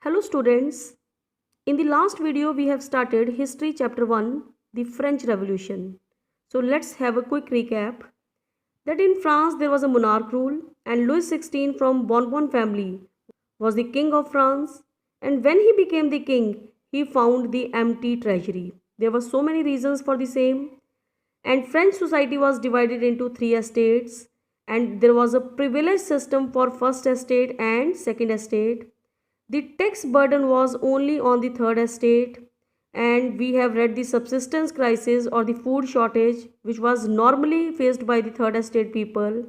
Hello students, in the last video we have started history chapter 1, the French Revolution. So let's have a quick recap that in France there was a monarch rule and Louis XVI from Bourbon family was the king of France, and when he became the king he found the empty treasury. There were so many reasons for the same, and French society was divided into three estates, and there was a privilege system for first estate and second estate. The tax burden was only on the third estate, and we have read the subsistence crisis or the food shortage, which was normally faced by the third estate people.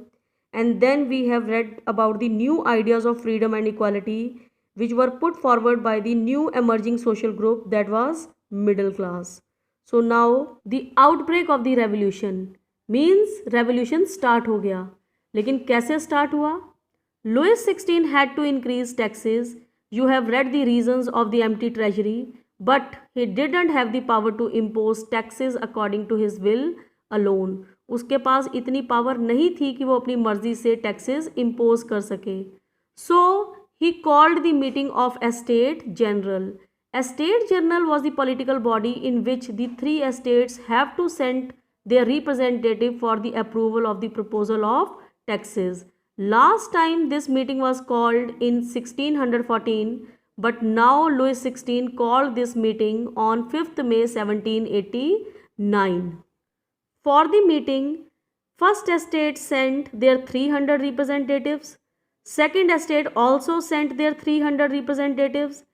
And then we have read about the new ideas of freedom and equality, which were put forward by the new emerging social group that was middle class. So now the outbreak of the revolution means revolution start हो गया, लेकिन कैसे start हुआ? Louis XVI had to increase taxes. You have read the reasons of the empty treasury, but he didn't have the power to impose taxes according to his will alone. उसके पास इतनी power नहीं थी कि वो अपनी मर्जी से टैक्सेस इम्पोज कर सके. So he called the meeting of Estate General. Estate General was the political body in which the three estates have to send their representative for the approval of the proposal of taxes. Last time this meeting was called in 1614, but now Louis XVI called this meeting on 5th May 1789. For the meeting, first estate sent their 300 representatives, second estate also sent their 300 representatives,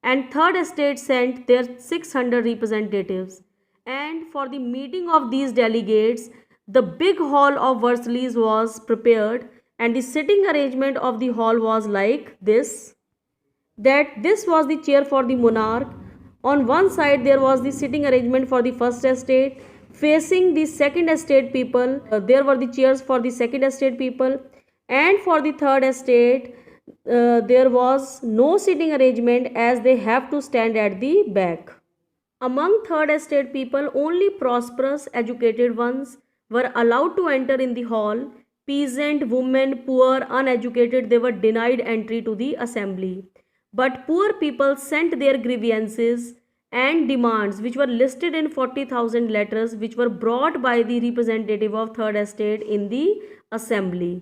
and third estate sent their 600 representatives. And for the meeting of these delegates, the big hall of Versailles was prepared, and the sitting arrangement of the hall was like this, that this was the chair for the monarch. On one side there was the sitting arrangement for the first estate. Facing the second estate people, there were the chairs for the second estate people, and for the third estate there was no sitting arrangement as they have to stand at the back. Among third estate people, only prosperous, educated ones were allowed to enter in the hall. Peasant, women, poor, uneducated, they were denied entry to the assembly. But poor people sent their grievances and demands, which were listed in 40,000 letters, which were brought by the representative of third estate in the assembly.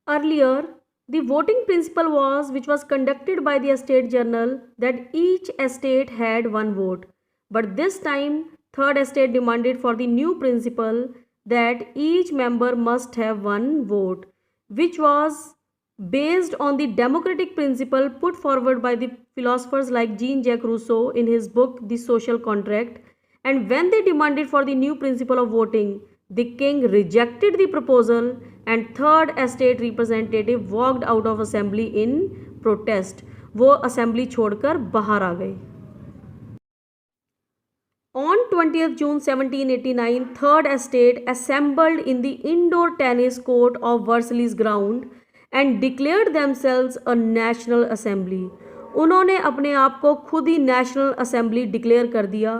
Earlier, the voting principle was, which was conducted by the estate journal, that each estate had one vote. But this time, third estate demanded for the new principle that each member must have one vote, which was based on the democratic principle put forward by the philosophers like Jean-Jacques Rousseau in his book The Social Contract. And when they demanded for the new principle of voting, the king rejected the proposal, and third estate representative walked out of assembly in protest. वो assembly छोड़कर बाहर आ गए. On 20th June 1789, Third Estate assembled in the indoor tennis court of Versailles ground and declared themselves a national assembly. उन्होंने अपने आप को खुद ही national assembly declare कर दिया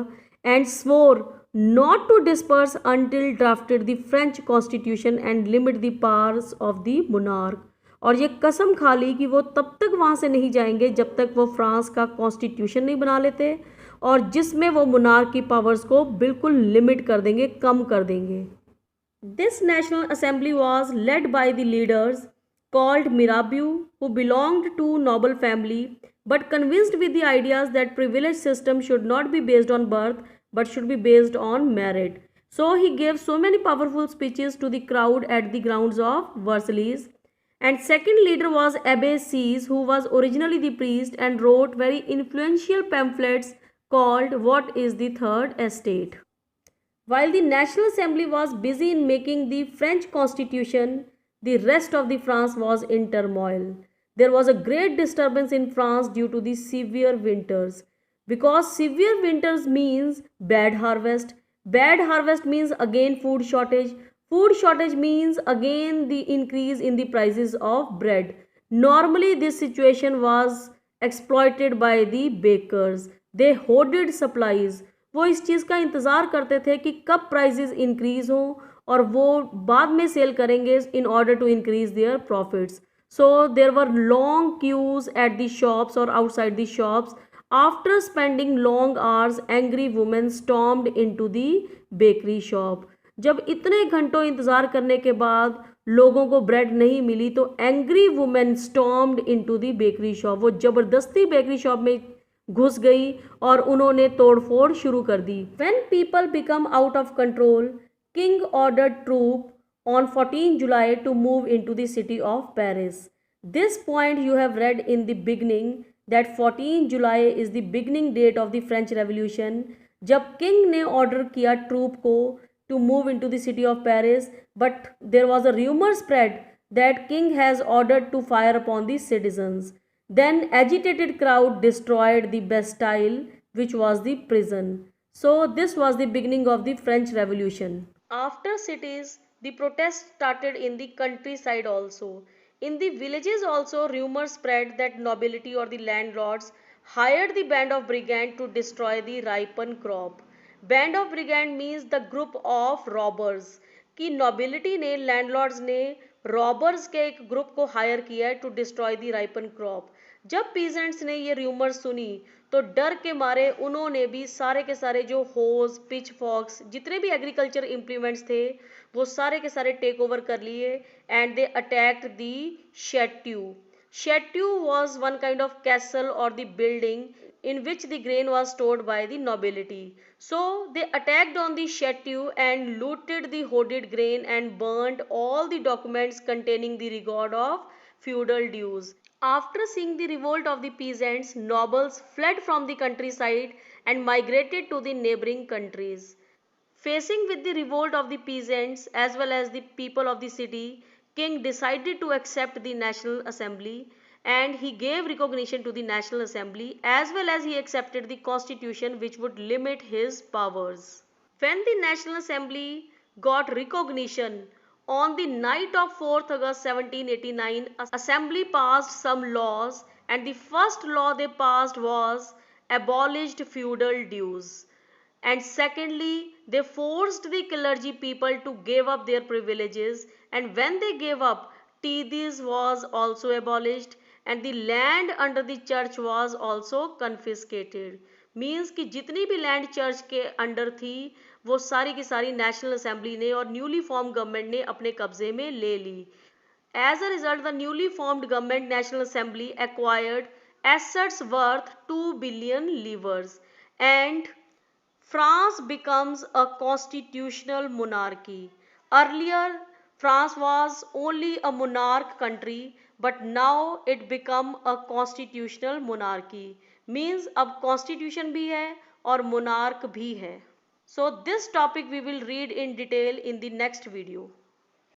and swore not to disperse until drafted the French constitution and limit the powers of the monarch. और ये कसम खा ली कि वो तब तक वहाँ से नहीं जाएंगे जब तक वो फ्रांस का कॉन्स्टिट्यूशन नहीं बना लेते, और जिसमें वो मुनार्क की पावर्स को बिल्कुल लिमिट कर देंगे, कम कर देंगे. This national assembly was led by the leaders called Mirabeau, who belonged to noble family but convinced with the ideas that privilege system should not be based on birth but should be based on merit. So he gave so many powerful speeches to the crowd at the grounds of Versailles. And second leader was Abbé Sieyès, who was originally the priest and wrote very influential pamphlets called What is the Third Estate? While the National Assembly was busy in making the French Constitution, the rest of the France was in turmoil. There was a great disturbance in France due to the severe winters. Because severe winters means bad harvest. Bad harvest means again food shortage. Food shortage means again the increase in the prices of bread. Normally this situation was exploited by the bakers. They hoarded supplies. वो इस चीज़ का इंतज़ार करते थे कि कब prices increase हों और वो बाद में सेल करेंगे in order to increase their profits. So there were long queues at the shops or outside the shops. After spending long hours, angry women stormed into the bakery shop. जब इतने घंटों इंतजार करने के बाद लोगों को ब्रेड नहीं मिली तो angry women stormed into the bakery shop, वो जबरदस्ती बेकरी शॉप में घुस गई और उन्होंने तोड़फोड़ शुरू कर दी. When people become out of control, king ordered troop on 14 July to move into the city of Paris. This point you have read in the beginning that 14 July is the beginning date of the French Revolution. जब king ने order किया troop को to move into the city of Paris, but there was a rumor spread that king has ordered to fire upon the citizens. Then agitated crowd destroyed the Bastille, which was the prison. So this was the beginning of the French Revolution. After cities, the protest started in the countryside also. In the villages also, rumors spread that nobility or the landlords hired the band of brigand to destroy the ripened crop. Band of brigand means the group of robbers. कि nobility ने, landlords ने robbers के एक group को hire किया है to destroy the ripen crop. जब peasants ने ये रूमर सुनी तो डर के मारे उन्होंने भी सारे के सारे जो होज, पिच फॉक्स, जितने भी एग्रीकल्चर इम्प्लीमेंट्स थे वो सारे के सारे टेक ओवर कर लिए and they attacked the chateau. Chateau was one kind of castle और the building in which the grain was stored by the nobility. So they attacked on the chateau and looted the hoarded grain and burned all the documents containing the record of feudal dues. After seeing the revolt of the peasants, nobles fled from the countryside and migrated to the neighboring countries. Facing with the revolt of the peasants as well as the people of the city, king decided to accept the National Assembly and he gave recognition to the National Assembly as well as he accepted the constitution which would limit his powers. When the National Assembly got recognition on the night of 4th August 1789, Assembly passed some laws and the first law they passed was abolished feudal dues. And secondly, they forced the clergy people to give up their privileges, and when they gave up, tithes was also abolished and the land under the church was also confiscated. Means कि जितनी भी land church के under थी वो सारी की सारी national assembly ने और न्यूली फॉर्म गवर्नमेंट ने अपने कब्जे में ले ली. As a result, the newly formed government National Assembly acquired assets worth 2 billion livres and France becomes a constitutional monarchy. Earlier, France was only a monarch country, but now it become a constitutional monarchy. Means अब constitution भी है और monarch भी है. So this topic we will read in detail in the next video.